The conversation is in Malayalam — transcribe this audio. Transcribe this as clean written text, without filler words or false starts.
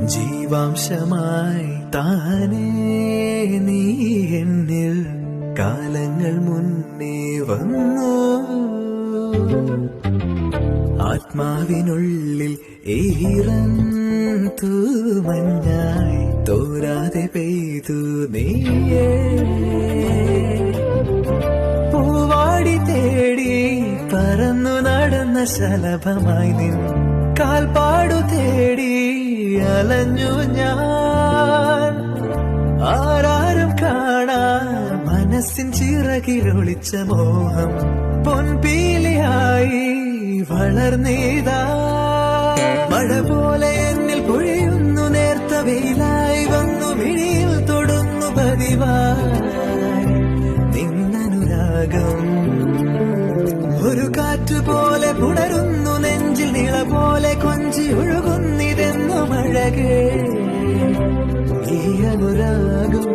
ജീവാംശമായി താനേ നീ എന്നിൽ കാലങ്ങൾ മുന്നേ വന്നു. ആത്മാവിനുള്ളിൽ ഈറൻ തൂമഞ്ഞായി തോരാതെ പെയ്തു നീയേ. പൂവാടി തേടി പറന്നു നടന്ന ശലഭമായി നിൻ കാൽപ്പാടു തേടി അലഞ്ഞു ഞാൻ. ആരാരും കാണാൻ മനസ്സിൻ ചിറകിലൊളിച്ച മോഹം പൊൻപീലിയായി വളർന്നീതാ. മഴ പോലെ എന്നിൽ പൊഴിയുന്നു, നേർത്ത വെയിലായി വന്നു മിഴിയിൽ തൊടുന്നു പതിവായി നിന്നനുരാഗം. ഒരു കാറ്റ് പോലെ പുണരുന്നു നെഞ്ചിൽ, നിള പോലെ കൊഞ്ചി ഒഴുകുന്നിതെന്നു മഴകേ ഈ അനുരാഗം.